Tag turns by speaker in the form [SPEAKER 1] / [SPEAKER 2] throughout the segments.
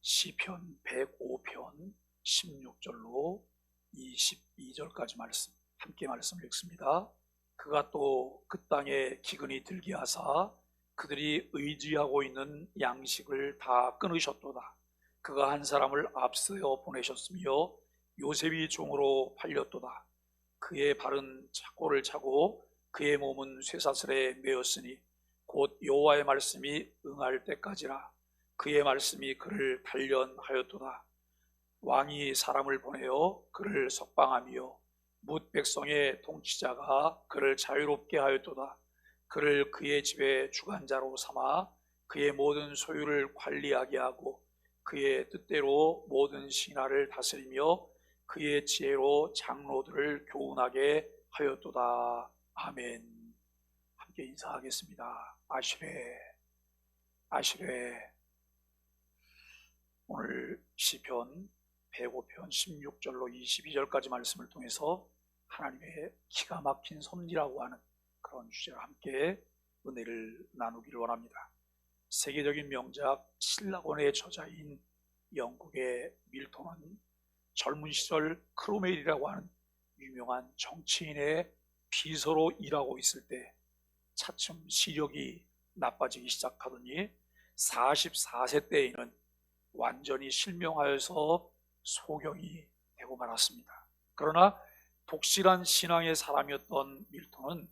[SPEAKER 1] 시편 105편 16절로 22절까지 말씀 함께 말씀을 읽습니다. 그가 또 그 땅에 기근이 들게 하사 그들이 의지하고 있는 양식을 다 끊으셨도다. 그가 한 사람을 앞세워 보내셨으며 요셉이 종으로 팔렸도다. 그의 발은 착고를 차고 그의 몸은 쇠사슬에 매였으니 곧 여호와의 말씀이 응할 때까지라. 그의 말씀이 그를 단련하였도다. 왕이 사람을 보내어 그를 석방하며 뭇 백성의 통치자가 그를 자유롭게 하였도다. 그를 그의 집의 주관자로 삼아 그의 모든 소유를 관리하게 하고 그의 뜻대로 모든 신하를 다스리며 그의 지혜로 장로들을 교훈하게 하였도다. 아멘. 함께 인사하겠습니다. 아시레 아시레. 오늘 시편 105편 16절로 22절까지 말씀을 통해서 하나님의 기가 막힌 섭리라고 하는 그런 주제로 함께 은혜를 나누기를 원합니다. 세계적인 명작 신라권의 저자인 영국의 밀턴은 젊은 시절 크로멜이라고 하는 유명한 정치인의 비서로 일하고 있을 때 차츰 시력이 나빠지기 시작하더니 44세 때에는 완전히 실명하여서 소경이 되고 말았습니다. 그러나 독실한 신앙의 사람이었던 밀턴은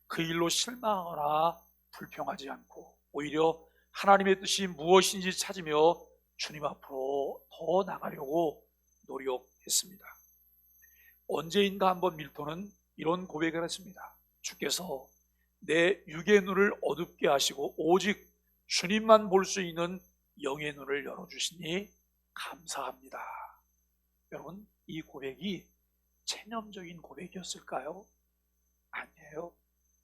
[SPEAKER 1] 그 일로 실망하거나 불평하지 않고 오히려 하나님의 뜻이 무엇인지 찾으며 주님 앞으로 더 나가려고 노력했습니다. 언제인가 한번 밀턴은 이런 고백을 했습니다. 주께서 내 육의 눈을 어둡게 하시고 오직 주님만 볼 수 있는 영의 눈을 열어주시니 감사합니다. 여러분, 이 고백이 체념적인 고백이었을까요? 아니에요.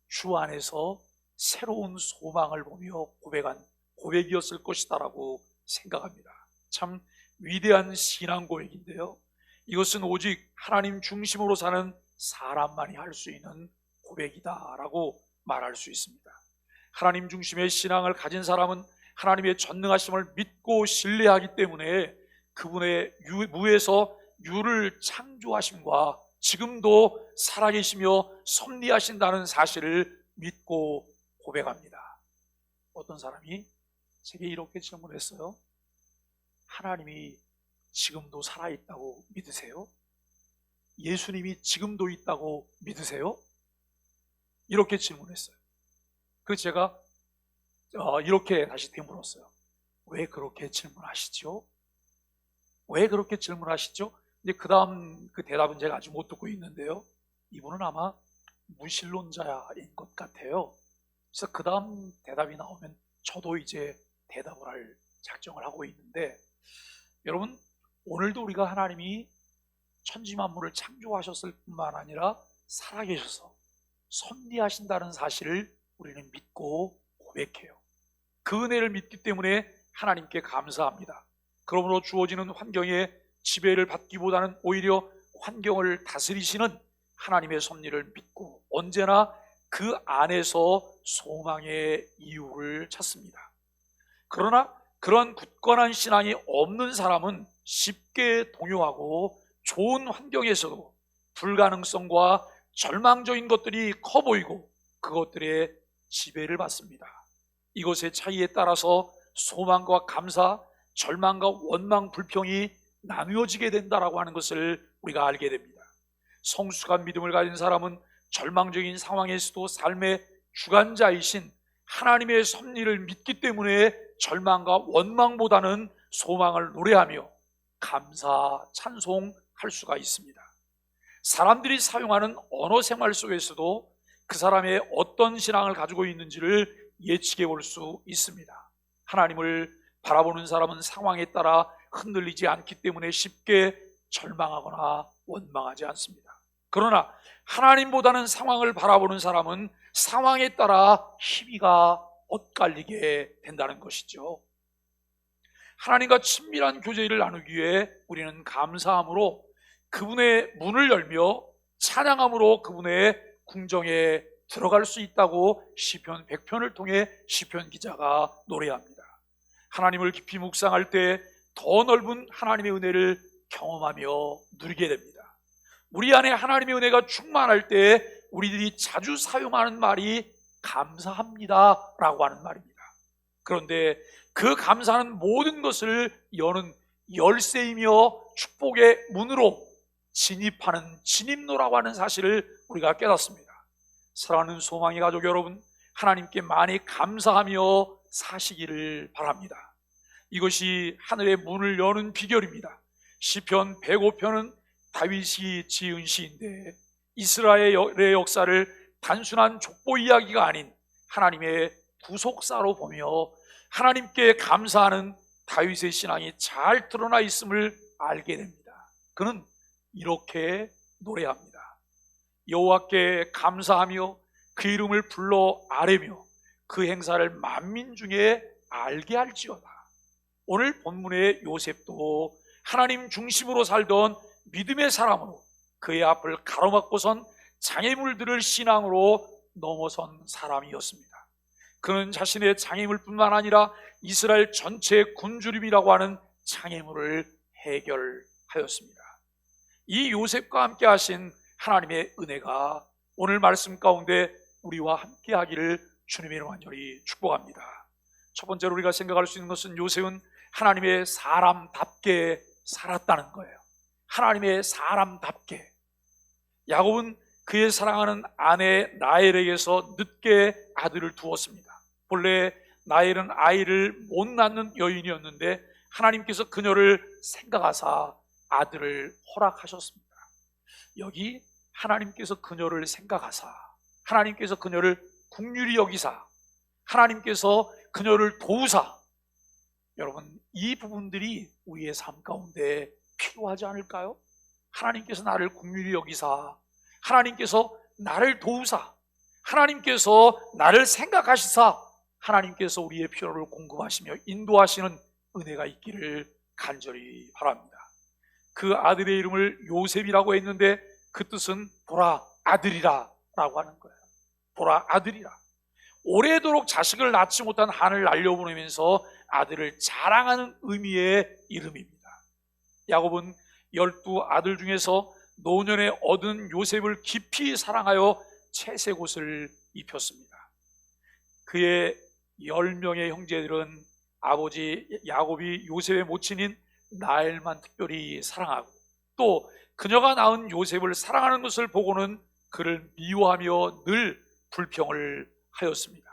[SPEAKER 1] 주 안에서 새로운 소망을 보며 고백한 고백이었을 것이다라고 생각합니다. 참 위대한 신앙 고백인데요, 이것은 오직 하나님 중심으로 사는 사람만이 할 수 있는 고백이다라고 말할 수 있습니다. 하나님 중심의 신앙을 가진 사람은 하나님의 전능하심을 믿고 신뢰하기 때문에 그분의 무에서 유를 창조하심과 지금도 살아계시며 섭리하신다는 사실을 믿고 고백합니다. 어떤 사람이 제게 이렇게 질문했어요. 하나님이 지금도 살아있다고 믿으세요? 예수님이 지금도 있다고 믿으세요? 이렇게 질문했어요. 그래서 제가 이렇게 다시 되물었어요. 왜 그렇게 질문하시죠? 왜 그렇게 질문하시죠? 근데 그 다음 그 대답은 제가 아직 못 듣고 있는데요, 이분은 아마 무신론자인 것 같아요. 그래서 그 다음 대답이 나오면 저도 이제 대답을 할 작정을 하고 있는데, 여러분, 오늘도 우리가 하나님이 천지만물을 창조하셨을 뿐만 아니라 살아계셔서 섭리하신다는 사실을 우리는 믿고 고백해요. 그 은혜를 믿기 때문에 하나님께 감사합니다. 그러므로 주어지는 환경에 지배를 받기보다는 오히려 환경을 다스리시는 하나님의 섭리를 믿고 언제나 그 안에서 소망의 이유를 찾습니다. 그러나 그런 굳건한 신앙이 없는 사람은 쉽게 동요하고 좋은 환경에서도 불가능성과 절망적인 것들이 커 보이고 그것들의 지배를 받습니다. 이것의 차이에 따라서 소망과 감사, 절망과 원망, 불평이 나누어지게 된다라고 하는 것을 우리가 알게 됩니다. 성숙한 믿음을 가진 사람은 절망적인 상황에서도 삶의 주관자이신 하나님의 섭리를 믿기 때문에 절망과 원망보다는 소망을 노래하며 감사, 찬송할 수가 있습니다. 사람들이 사용하는 언어 생활 속에서도 그 사람의 어떤 신앙을 가지고 있는지를 예측해 볼 수 있습니다. 하나님을 바라보는 사람은 상황에 따라 흔들리지 않기 때문에 쉽게 절망하거나 원망하지 않습니다. 그러나 하나님보다는 상황을 바라보는 사람은 상황에 따라 희비가 엇갈리게 된다는 것이죠. 하나님과 친밀한 교제를 나누기 위해 우리는 감사함으로 그분의 문을 열며 찬양함으로 그분의 궁정에 들어갈 수 있다고 시편 100편을 통해 시편 기자가 노래합니다. 하나님을 깊이 묵상할 때 더 넓은 하나님의 은혜를 경험하며 누리게 됩니다. 우리 안에 하나님의 은혜가 충만할 때 우리들이 자주 사용하는 말이 감사합니다 라고 하는 말입니다. 그런데 그 감사는 모든 것을 여는 열쇠이며 축복의 문으로 진입하는 진입로라고 하는 사실을 우리가 깨닫습니다. 사랑하는 소망의 가족 여러분, 하나님께 많이 감사하며 사시기를 바랍니다. 이것이 하늘의 문을 여는 비결입니다. 시편 105편은 다윗이 지은 시인데 이스라엘의 역사를 단순한 족보 이야기가 아닌 하나님의 구속사로 보며 하나님께 감사하는 다윗의 신앙이 잘 드러나 있음을 알게 됩니다. 그는 이렇게 노래합니다. 여호와께 감사하며 그 이름을 불러 아뢰며 그 행사를 만민 중에 알게 할지어다. 오늘 본문의 요셉도 하나님 중심으로 살던 믿음의 사람으로 그의 앞을 가로막고선 장애물들을 신앙으로 넘어선 사람이었습니다. 그는 자신의 장애물뿐만 아니라 이스라엘 전체 굶주림이라고 하는 장애물을 해결하였습니다. 이 요셉과 함께 하신 하나님의 은혜가 오늘 말씀 가운데 우리와 함께 하기를 주님의 이름으로 간절히 축복합니다. 첫 번째로 우리가 생각할 수 있는 것은 요셉은 하나님의 사람답게 살았다는 거예요. 하나님의 사람답게. 야곱은 그의 사랑하는 아내 라헬에게서 늦게 아들을 두었습니다. 본래 라헬은 아이를 못 낳는 여인이었는데 하나님께서 그녀를 생각하사 아들을 허락하셨습니다. 여기 하나님께서 그녀를 생각하사, 하나님께서 그녀를 긍휼히 여기사, 하나님께서 그녀를 도우사, 여러분 이 부분들이 우리의 삶 가운데 필요하지 않을까요? 하나님께서 나를 긍휼히 여기사, 하나님께서 나를 도우사, 하나님께서 나를 생각하시사, 하나님께서 우리의 필요를 공급하시며 인도하시는 은혜가 있기를 간절히 바랍니다. 그 아들의 이름을 요셉이라고 했는데 그 뜻은 보라 아들이라 라고 하는 거예요. 보라 아들이라. 오래도록 자식을 낳지 못한 한을 날려보내면서 아들을 자랑하는 의미의 이름입니다. 야곱은 12아들 중에서 노년에 얻은 요셉을 깊이 사랑하여 채색 옷을 입혔습니다. 그의 10명의 형제들은 아버지 야곱이 요셉의 모친인 라헬만 특별히 사랑하고 또 그녀가 낳은 요셉을 사랑하는 것을 보고는 그를 미워하며 늘 불평을 하였습니다.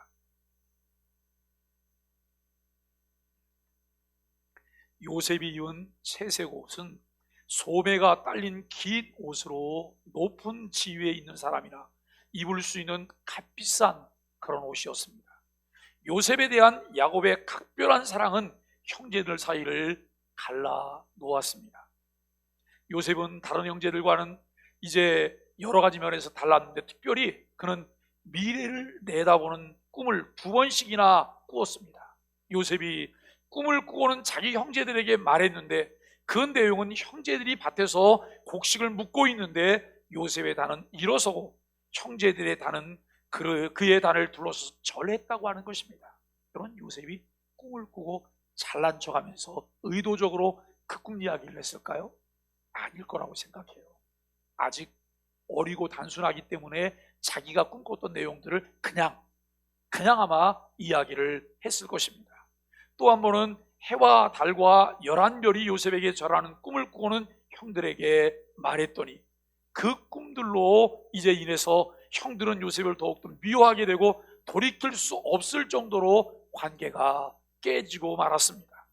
[SPEAKER 1] 요셉이 입은 채색 옷은 소매가 딸린 긴 옷으로 높은 지위에 있는 사람이나 입을 수 있는 값비싼 그런 옷이었습니다. 요셉에 대한 야곱의 각별한 사랑은 형제들 사이를 갈라 놓았습니다. 요셉은 다른 형제들과는 이제 여러 가지 면에서 달랐는데 특별히 그는 미래를 내다보는 꿈을 2번씩이나 꾸었습니다. 요셉이 꿈을 꾸고는 자기 형제들에게 말했는데 그 내용은 형제들이 밭에서 곡식을 묻고 있는데 요셉의 단은 일어서고 형제들의 단은 그의 단을 둘러서서 절했다고 하는 것입니다. 그런 요셉이 꿈을 꾸고 잘난 척하면서 의도적으로 그 꿈 이야기를 했을까요? 아닐 거라고 생각해요. 아직 어리고 단순하기 때문에 자기가 꿈꿨던 내용들을 그냥 아마 이야기를 했을 것입니다. 또 한 번은 해와 달과 11별이 요셉에게 절하는 꿈을 꾸고는 형들에게 말했더니 그 꿈들로 이제 인해서 형들은 요셉을 더욱더 미워하게 되고 돌이킬 수 없을 정도로 관계가 깨지고 말았습니다.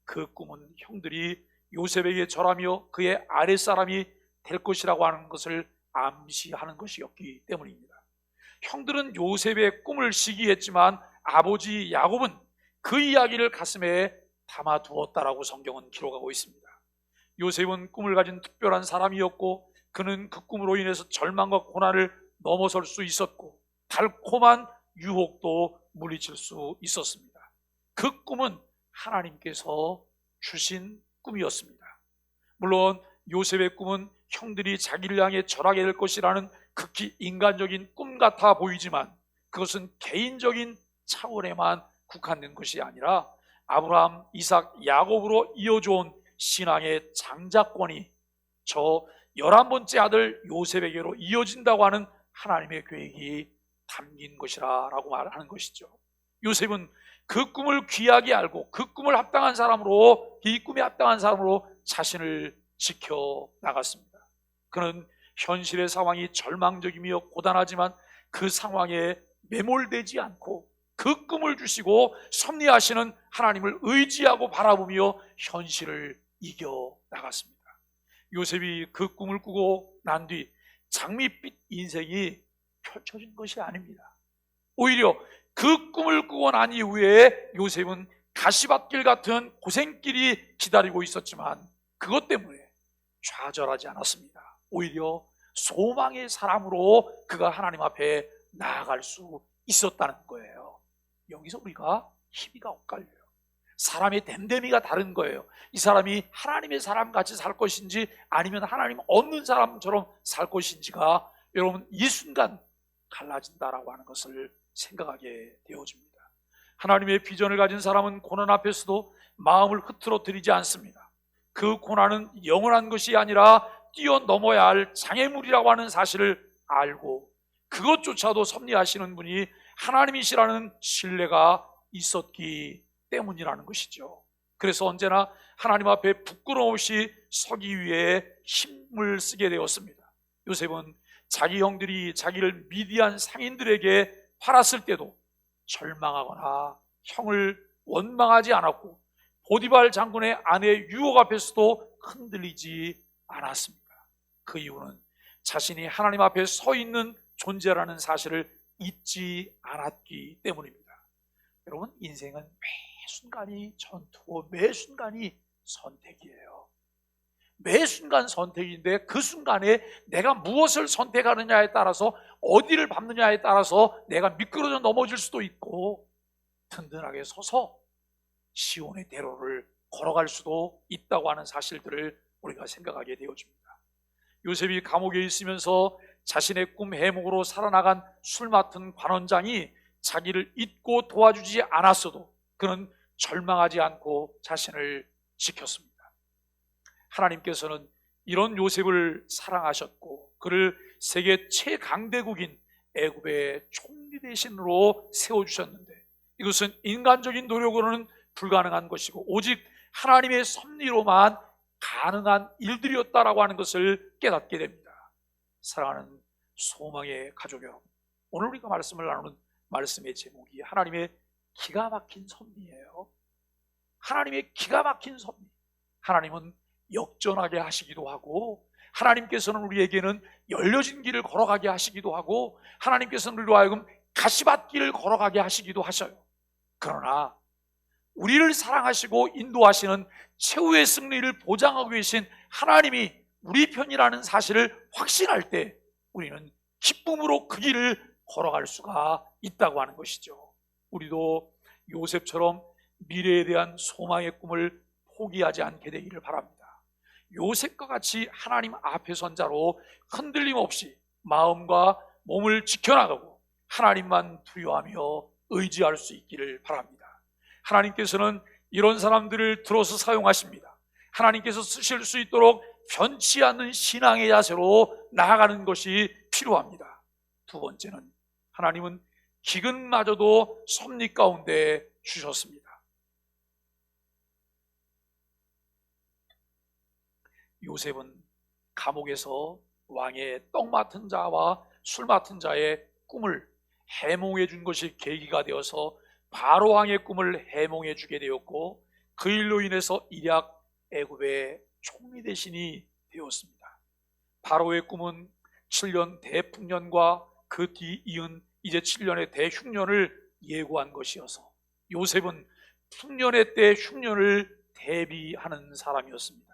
[SPEAKER 1] 그 꿈은 형들이 요셉에게 절하며 그의 아랫사람이 될 것이라고 하는 것을 암시하는 것이었기 때문입니다. 형들은 요셉의 꿈을 시기했지만 아버지 야곱은 그 이야기를 가슴에 담아두었다라고 성경은 기록하고 있습니다. 요셉은 꿈을 가진 특별한 사람이었고 그는 그 꿈으로 인해서 절망과 고난을 넘어설 수 있었고 달콤한 유혹도 물리칠 수 있었습니다. 그 꿈은 하나님께서 주신 꿈이었습니다. 물론 요셉의 꿈은 형들이 자기를 향해 절하게 될 것이라는 극히 인간적인 꿈 같아 보이지만 그것은 개인적인 차원에만 국한된 것이 아니라 아브라함, 이삭, 야곱으로 이어져온 신앙의 장자권이 저 11번째 아들 요셉에게로 이어진다고 하는 하나님의 계획이 담긴 것이라 라고 말하는 것이죠. 요셉은 그 꿈을 귀하게 알고 그 꿈을 합당한 사람으로, 이 꿈에 합당한 사람으로 자신을 지켜나갔습니다. 그는 현실의 상황이 절망적이며 고단하지만 그 상황에 매몰되지 않고 그 꿈을 주시고 섭리하시는 하나님을 의지하고 바라보며 현실을 이겨나갔습니다. 요셉이 그 꿈을 꾸고 난 뒤 장밋빛 인생이 펼쳐진 것이 아닙니다. 오히려 그 꿈을 꾸고 난 이후에 요셉은 가시밭길 같은 고생길이 기다리고 있었지만 그것 때문에 좌절하지 않았습니다. 오히려 소망의 사람으로 그가 하나님 앞에 나아갈 수 있었다는 거예요. 여기서 우리가 희비가 엇갈려요. 사람의 됨됨이가 다른 거예요. 이 사람이 하나님의 사람 같이 살 것인지 아니면 하나님 없는 사람처럼 살 것인지가 여러분 이 순간 갈라진다라고 하는 것을 생각하게 되어집니다. 하나님의 비전을 가진 사람은 고난 앞에서도 마음을 흐트러뜨리지 않습니다. 그 고난은 영원한 것이 아니라 뛰어넘어야 할 장애물이라고 하는 사실을 알고 그것조차도 섭리하시는 분이 하나님이시라는 신뢰가 있었기 때문이라는 것이죠. 그래서 언제나 하나님 앞에 부끄러움 없이 서기 위해 힘을 쓰게 되었습니다. 요셉은 자기 형들이 자기를 미디안 상인들에게 팔았을 때도 절망하거나 형을 원망하지 않았고 보디발 장군의 아내 유혹 앞에서도 흔들리지 않았습니다. 그 이유는 자신이 하나님 앞에 서 있는 존재라는 사실을 잊지 않았기 때문입니다. 여러분, 인생은 매 순간이 전투고 매 순간이 선택이에요. 매 순간 선택인데 그 순간에 내가 무엇을 선택하느냐에 따라서 어디를 밟느냐에 따라서 내가 미끄러져 넘어질 수도 있고 든든하게 서서 시온의 대로를 걸어갈 수도 있다고 하는 사실들을 우리가 생각하게 되어집니다. 요셉이 감옥에 있으면서 자신의 꿈 해몽으로 살아나간 술 맡은 관원장이 자기를 잊고 도와주지 않았어도 그는 절망하지 않고 자신을 지켰습니다. 하나님께서는 이런 요셉을 사랑하셨고 그를 세계 최강대국인 애굽의 총리 대신으로 세워주셨는데 이것은 인간적인 노력으로는 불가능한 것이고 오직 하나님의 섭리로만 가능한 일들이었다라고 하는 것을 깨닫게 됩니다. 사랑하는 소망의 가족 여러분, 오늘 우리가 말씀을 나누는 말씀의 제목이 하나님의 기가 막힌 섭리예요. 하나님의 기가 막힌 섭리. 하나님은 역전하게 하시기도 하고 하나님께서는 우리에게는 열려진 길을 걸어가게 하시기도 하고 하나님께서는 우리로 하여금 가시밭길을 걸어가게 하시기도 하셔요. 그러나 우리를 사랑하시고 인도하시는 최후의 승리를 보장하고 계신 하나님이 우리 편이라는 사실을 확신할 때 우리는 기쁨으로 그 길을 걸어갈 수가 있다고 하는 것이죠. 우리도 요셉처럼 미래에 대한 소망의 꿈을 포기하지 않게 되기를 바랍니다. 요셉과 같이 하나님 앞에 선 자로 흔들림 없이 마음과 몸을 지켜나가고 하나님만 두려워하며 의지할 수 있기를 바랍니다. 하나님께서는 이런 사람들을 들어서 사용하십니다. 하나님께서 쓰실 수 있도록 변치 않는 신앙의 자세로 나아가는 것이 필요합니다. 두 번째는 하나님은 기근마저도 섭리 가운데 주셨습니다. 요셉은 감옥에서 왕의 떡 맡은 자와 술 맡은 자의 꿈을 해몽해 준 것이 계기가 되어서 바로 왕의 꿈을 해몽해 주게 되었고 그 일로 인해서 일약 애굽의 총리 대신이 되었습니다. 바로의 꿈은 7년 대풍년과 그 뒤 이은 이제 7년의 대흉년을 예고한 것이어서 요셉은 풍년의 때 흉년을 대비하는 사람이었습니다.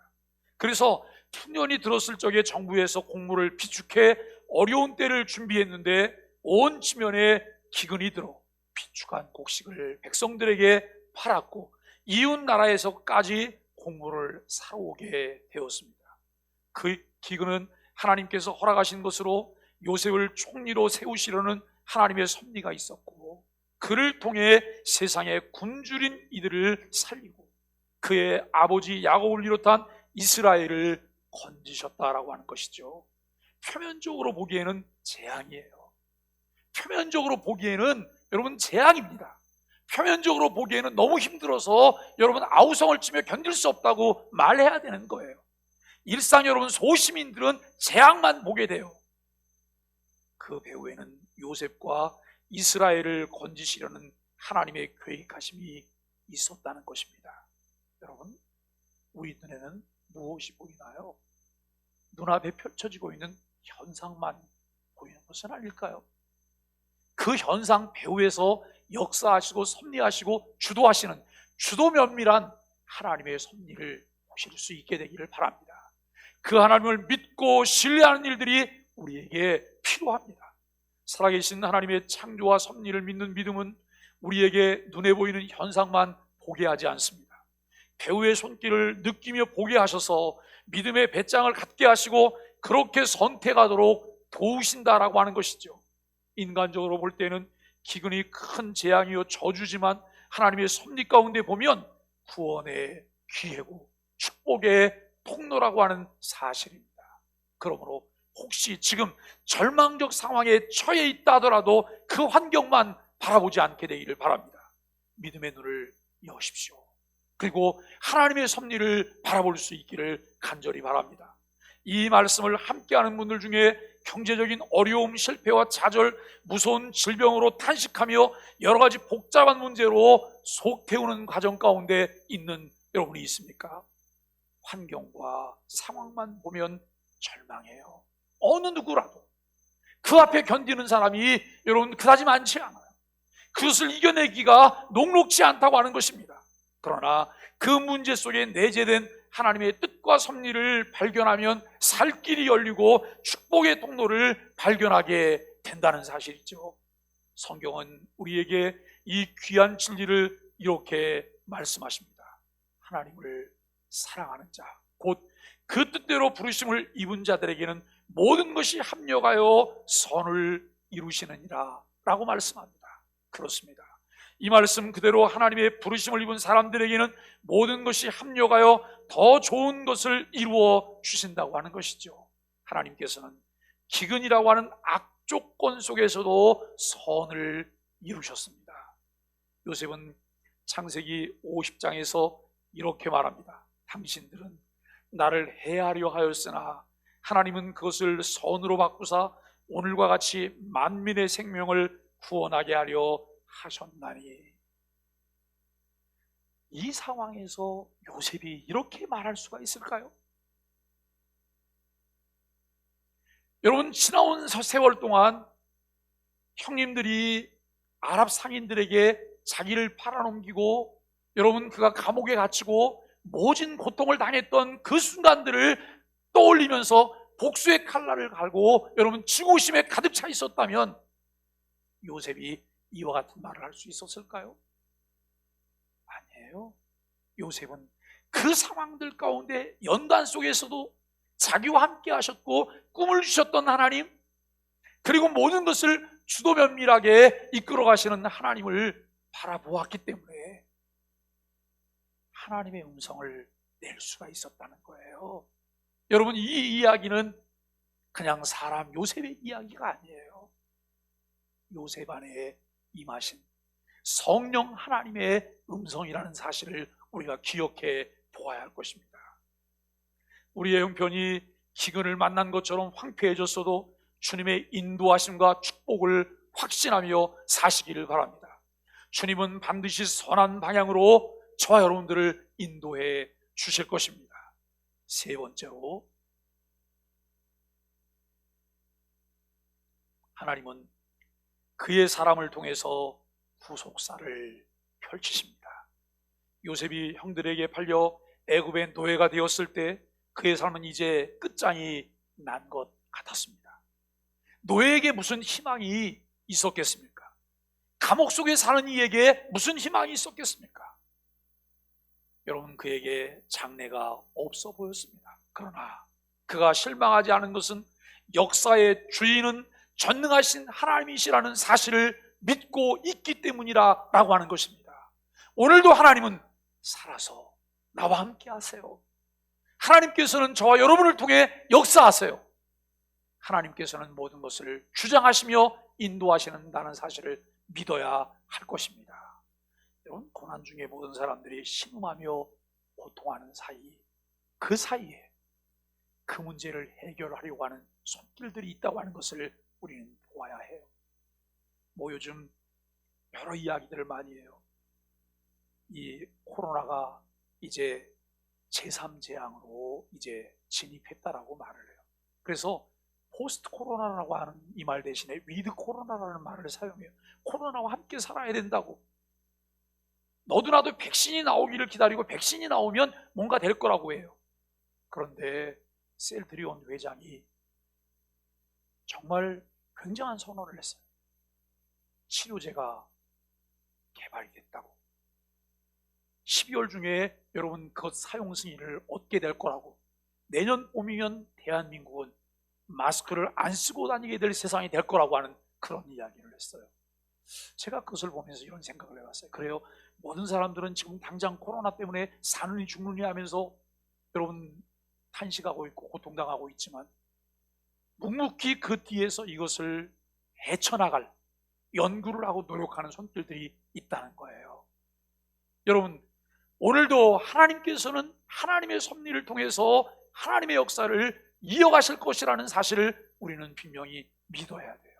[SPEAKER 1] 그래서 풍년이 들었을 적에 정부에서 곡물을 비축해 어려운 때를 준비했는데 온 지면에 기근이 들어 비축한 곡식을 백성들에게 팔았고 이웃 나라에서까지 곡물을 사러 오게 되었습니다. 그 기근은 하나님께서 허락하신 것으로 요셉을 총리로 세우시려는 하나님의 섭리가 있었고 그를 통해 세상의 굶주린 이들을 살리고 그의 아버지 야곱을 비롯한 이스라엘을 건지셨다라고 하는 것이죠. 표면적으로 보기에는 재앙이에요. 표면적으로 보기에는 여러분 재앙입니다. 표면적으로 보기에는 너무 힘들어서 여러분 아우성을 치며 견딜 수 없다고 말해야 되는 거예요. 일상 여러분 소시민들은 재앙만 보게 돼요. 그 배후에는 요셉과 이스라엘을 건지시려는 하나님의 계획하심이 있었다는 것입니다. 여러분, 우리 눈에는 무엇이 보이나요? 눈앞에 펼쳐지고 있는 현상만 보이는 것은 아닐까요? 그 현상 배후에서 역사하시고 섭리하시고 주도하시는 주도 면밀한 하나님의 섭리를 보실 수 있게 되기를 바랍니다. 그 하나님을 믿고 신뢰하는 일들이 우리에게 필요합니다. 살아계신 하나님의 창조와 섭리를 믿는 믿음은 우리에게 눈에 보이는 현상만 보게 하지 않습니다. 배우의 손길을 느끼며 보게 하셔서 믿음의 배짱을 갖게 하시고 그렇게 선택하도록 도우신다라고 하는 것이죠. 인간적으로 볼 때는 기근이 큰 재앙이요 저주지만 하나님의 섭리 가운데 보면 구원의 기회고 축복의 통로라고 하는 사실입니다. 그러므로 혹시 지금 절망적 상황에 처해 있다 하더라도 그 환경만 바라보지 않게 되기를 바랍니다. 믿음의 눈을 여십시오. 그리고 하나님의 섭리를 바라볼 수 있기를 간절히 바랍니다. 이 말씀을 함께하는 분들 중에 경제적인 어려움, 실패와 좌절, 무서운 질병으로 탄식하며 여러 가지 복잡한 문제로 속 태우는 과정 가운데 있는 여러분이 있습니까? 환경과 상황만 보면 절망해요. 어느 누구라도 그 앞에 견디는 사람이 여러분 그다지 많지 않아요. 그것을 이겨내기가 녹록지 않다고 하는 것입니다. 그러나 그 문제 속에 내재된 하나님의 뜻과 섭리를 발견하면 살 길이 열리고 축복의 통로를 발견하게 된다는 사실이죠. 성경은 우리에게 이 귀한 진리를 이렇게 말씀하십니다. 하나님을 사랑하는 자, 곧 그 뜻대로 부르심을 입은 자들에게는 모든 것이 합력하여 선을 이루시느니라 라고 말씀합니다. 그렇습니다. 이 말씀 그대로 하나님의 부르심을 입은 사람들에게는 모든 것이 합력하여 더 좋은 것을 이루어 주신다고 하는 것이죠. 하나님께서는 기근이라고 하는 악조건 속에서도 선을 이루셨습니다. 요셉은 창세기 50장에서 이렇게 말합니다. 당신들은 나를 해하려 하였으나 하나님은 그것을 선으로 바꾸사 오늘과 같이 만민의 생명을 구원하게 하려 하셨나니. 이 상황에서 요셉이 이렇게 말할 수가 있을까요? 여러분, 지나온 세월 동안 형님들이 아랍 상인들에게 자기를 팔아넘기고 여러분 그가 감옥에 갇히고 모진 고통을 당했던 그 순간들을 떠올리면서 복수의 칼날을 갈고 여러분 증오심에 가득 차 있었다면 요셉이 이와 같은 말을 할 수 있었을까요? 아니에요. 요셉은 그 상황들 가운데 연단 속에서도 자기와 함께 하셨고 꿈을 주셨던 하나님, 그리고 모든 것을 주도 면밀하게 이끌어 가시는 하나님을 바라보았기 때문에 하나님의 음성을 낼 수가 있었다는 거예요. 여러분, 이 이야기는 그냥 사람 요셉의 이야기가 아니에요. 요셉 안에 임하신 성령 하나님의 음성이라는 사실을 우리가 기억해 보아야 할 것입니다. 우리의 형편이 기근을 만난 것처럼 황폐해졌어도 주님의 인도하심과 축복을 확신하며 사시기를 바랍니다. 주님은 반드시 선한 방향으로 저와 여러분들을 인도해 주실 것입니다. 세 번째로, 하나님은 그의 사람을 통해서 구속사를 펼치십니다. 요셉이 형들에게 팔려 애굽의 노예가 되었을 때 그의 삶은 이제 끝장이 난 것 같았습니다. 노예에게 무슨 희망이 있었겠습니까? 감옥 속에 사는 이에게 무슨 희망이 있었겠습니까? 여러분, 그에게 장래가 없어 보였습니다. 그러나 그가 실망하지 않은 것은 역사의 주인은 전능하신 하나님이시라는 사실을 믿고 있기 때문이라고 하는 것입니다. 오늘도 하나님은 살아서 나와 함께 하세요. 하나님께서는 저와 여러분을 통해 역사하세요. 하나님께서는 모든 것을 주장하시며 인도하시는다는 사실을 믿어야 할 것입니다. 여러분, 고난 중에 모든 사람들이 신음하며 고통하는 사이, 그 사이에 그 문제를 해결하려고 하는 손길들이 있다고 하는 것을 우리는 보아야 해요. 요즘 여러 이야기들을 많이 해요. 이 코로나가 이제 제3재앙으로 이제 진입했다라고 말을 해요. 그래서 포스트 코로나라고 하는 이 말 대신에 위드 코로나라는 말을 사용해요. 코로나와 함께 살아야 된다고. 너도 나도 백신이 나오기를 기다리고 백신이 나오면 뭔가 될 거라고 해요. 그런데 셀트리온 회장이 정말 굉장한 선언을 했어요. 치료제가 개발이 됐다고. 12월 중에 여러분 그 사용 승인을 얻게 될 거라고. 내년 봄이면 대한민국은 마스크를 안 쓰고 다니게 될 세상이 될 거라고 하는 그런 이야기를 했어요. 제가 그것을 보면서 이런 생각을 해봤어요. 그래요, 모든 사람들은 지금 당장 코로나 때문에 사느니 죽느니 하면서 여러분 탄식하고 있고 고통당하고 있지만 묵묵히 그 뒤에서 이것을 헤쳐나갈 연구를 하고 노력하는 손길들이 있다는 거예요. 여러분, 오늘도 하나님께서는 하나님의 섭리를 통해서 하나님의 역사를 이어가실 것이라는 사실을 우리는 분명히 믿어야 돼요.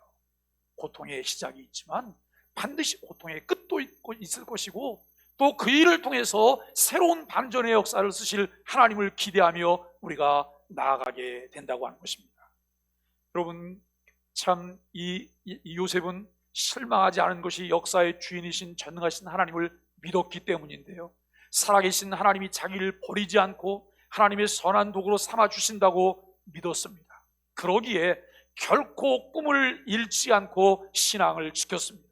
[SPEAKER 1] 고통의 시작이 있지만 반드시 고통의 끝도 있을 것이고, 또 그 일을 통해서 새로운 반전의 역사를 쓰실 하나님을 기대하며 우리가 나아가게 된다고 하는 것입니다. 여러분, 참 이 요셉은 실망하지 않은 것이 역사의 주인이신 전능하신 하나님을 믿었기 때문인데요, 살아계신 하나님이 자기를 버리지 않고 하나님의 선한 도구로 삼아주신다고 믿었습니다. 그러기에 결코 꿈을 잃지 않고 신앙을 지켰습니다.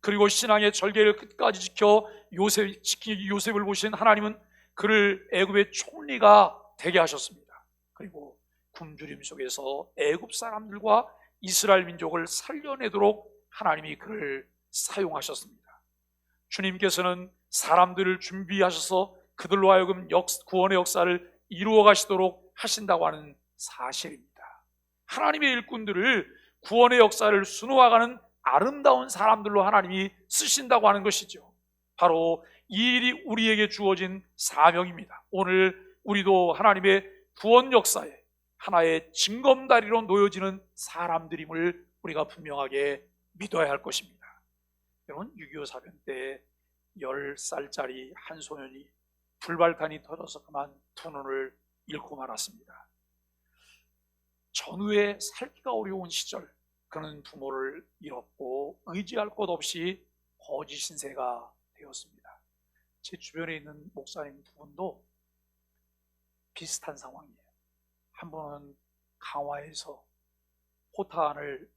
[SPEAKER 1] 그리고 신앙의 절개를 끝까지 지켜 요셉을 보신 하나님은 그를 애굽의 총리가 되게 하셨습니다. 그리고 굶주림 속에서 애굽 사람들과 이스라엘 민족을 살려내도록 하나님이 그를 사용하셨습니다. 주님께서는 사람들을 준비하셔서 그들로 하여금 구원의 역사를 이루어 가시도록 하신다고 하는 사실입니다. 하나님의 일꾼들을 구원의 역사를 수놓아가는 아름다운 사람들로 하나님이 쓰신다고 하는 것이죠. 바로 이 일이 우리에게 주어진 사명입니다. 오늘 우리도 하나님의 구원 역사에 하나의 징검다리로 놓여지는 사람들임을 우리가 분명하게 믿어야 할 것입니다. 여러분, 6.25 사변 때 10살짜리 한 소년이 불발탄이 터져서 그만 두 눈을 잃고 말았습니다. 전후에 살기가 어려운 시절 그는 부모를 잃었고 의지할 곳 없이 거지 신세가 되었습니다. 제 주변에 있는 목사님 두 분도 비슷한 상황이에요. 한 분은 강화에서 포탄을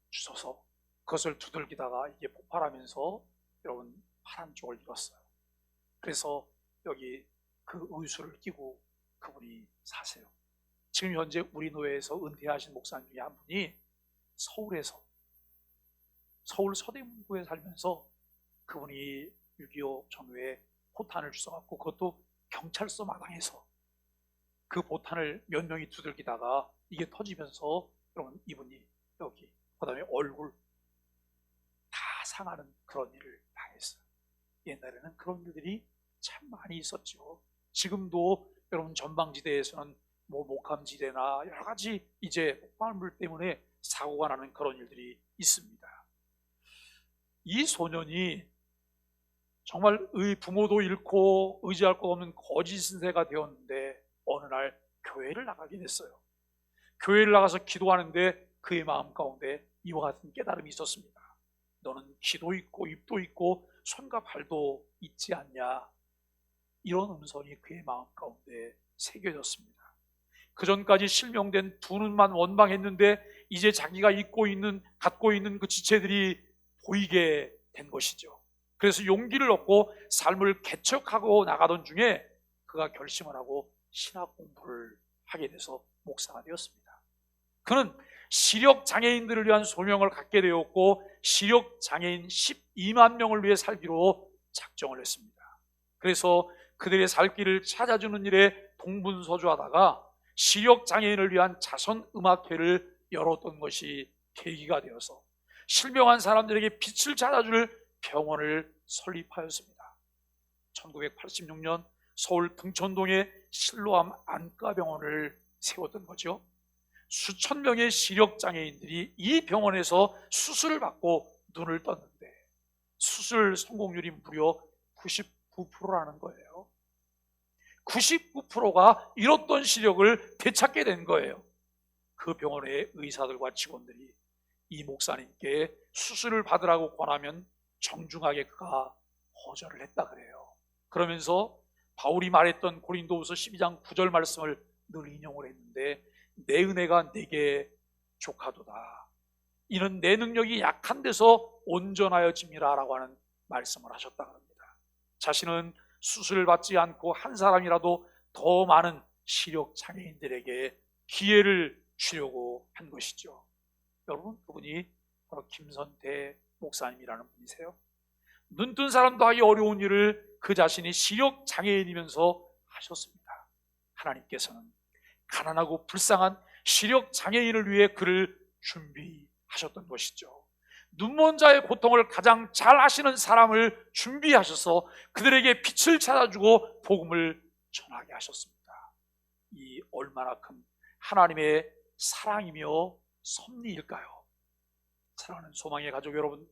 [SPEAKER 1] 주워서 그것을 두들기다가 이게 폭발하면서 여러분 팔 한쪽을 잃었어요. 그래서 여기 그 의수를 끼고 그분이 사세요. 지금 현재 우리 노회에서 은퇴하신 목사님 중에 한 분이 서울 서대문구에 살면서 그분이 6.25 전후에 포탄을 주워갖고, 그것도 경찰서 마당에서 그 포탄을 몇 명이 두들기다가 이게 터지면서 여러분 이분이 여기, 그 다음에 얼굴 다 상하는 그런 일을 당했어요. 옛날에는 그런 일들이 참 많이 있었죠. 지금도 여러분 전방지대에서는 목함지대나 여러 가지 이제 폭발물 때문에 사고가 나는 그런 일들이 있습니다. 이 소년이 정말 부모도 잃고 의지할 것 없는 거지 신세가 되었는데 어느 날 교회를 나가게 됐어요. 교회를 나가서 기도하는데 그의 마음 가운데 이와 같은 깨달음이 있었습니다. 너는 귀도 있고 입도 있고 손과 발도 있지 않냐, 이런 음성이 그의 마음 가운데 새겨졌습니다. 그 전까지 실명된 두 눈만 원방했는데 이제 자기가 갖고 있는 그 지체들이 보이게 된 것이죠. 그래서 용기를 얻고 삶을 개척하고 나가던 중에 그가 결심을 하고 신학 공부를 하게 돼서 목사가 되었습니다. 그는 시력장애인들을 위한 소명을 갖게 되었고 시력장애인 12만 명을 위해 살기로 작정을 했습니다. 그래서 그들의 살 길을 찾아주는 일에 동분서주하다가 시력장애인을 위한 자선음악회를 열었던 것이 계기가 되어서 실명한 사람들에게 빛을 찾아줄 병원을 설립하였습니다. 1986년 서울 등촌동에 실로암 안과병원을 세웠던 거죠. 수천 명의 시력장애인들이 이 병원에서 수술을 받고 눈을 떴는데 수술 성공률이 무려 99%라는 거예요. 99%가 잃었던 시력을 되찾게 된 거예요. 그 병원의 의사들과 직원들이 이 목사님께 수술을 받으라고 권하면 정중하게 그가 거절을 했다 그래요. 그러면서 바울이 말했던 고린도후서 12장 9절 말씀을 늘 인용을 했는데 내 은혜가 내게 족하도다. 이는 내 능력이 약한 데서 온전하여짐이라 라고 하는 말씀을 하셨다 합니다. 자신은 수술을 받지 않고 한 사람이라도 더 많은 시력장애인들에게 기회를 주려고 한 것이죠. 여러분, 그분이 바로 김선태 목사님이라는 분이세요. 눈뜬 사람도 하기 어려운 일을 그 자신이 시력장애인이면서 하셨습니다. 하나님께서는 가난하고 불쌍한 시력장애인을 위해 그를 준비하셨던 것이죠. 눈먼 자의 고통을 가장 잘 아시는 사람을 준비하셔서 그들에게 빛을 찾아주고 복음을 전하게 하셨습니다. 이 얼마나 큰 하나님의 사랑이며 섭리일까요? 사랑하는 소망의 가족 여러분,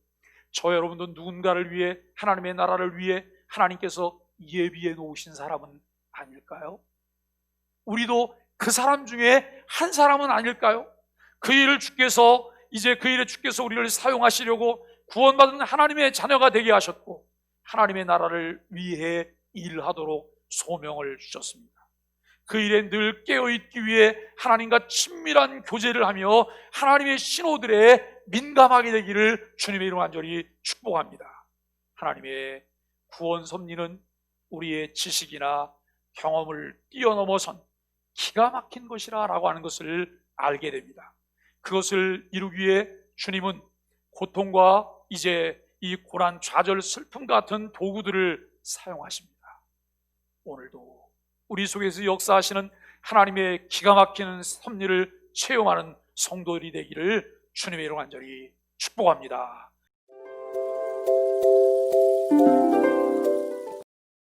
[SPEAKER 1] 저 여러분도 누군가를 위해, 하나님의 나라를 위해 하나님께서 예비해 놓으신 사람은 아닐까요? 우리도 그 사람 중에 한 사람은 아닐까요? 그 일에 주께서 우리를 사용하시려고 구원받은 하나님의 자녀가 되게 하셨고 하나님의 나라를 위해 일하도록 소명을 주셨습니다. 그 일에 늘 깨어있기 위해 하나님과 친밀한 교제를 하며 하나님의 신호들에 민감하게 되기를 주님의 이름으로 간절히 축복합니다. 하나님의 구원 섭리는 우리의 지식이나 경험을 뛰어넘어선 기가 막힌 것이라 라고 하는 것을 알게 됩니다. 그것을 이루기 위해 주님은 고통과 이제 이 고난, 좌절, 슬픔 같은 도구들을 사용하십니다. 오늘도 우리 속에서 역사하시는 하나님의 기가 막히는 섭리를 체험하는 성도들이 되기를 주님의 이름으로 간절히 축복합니다.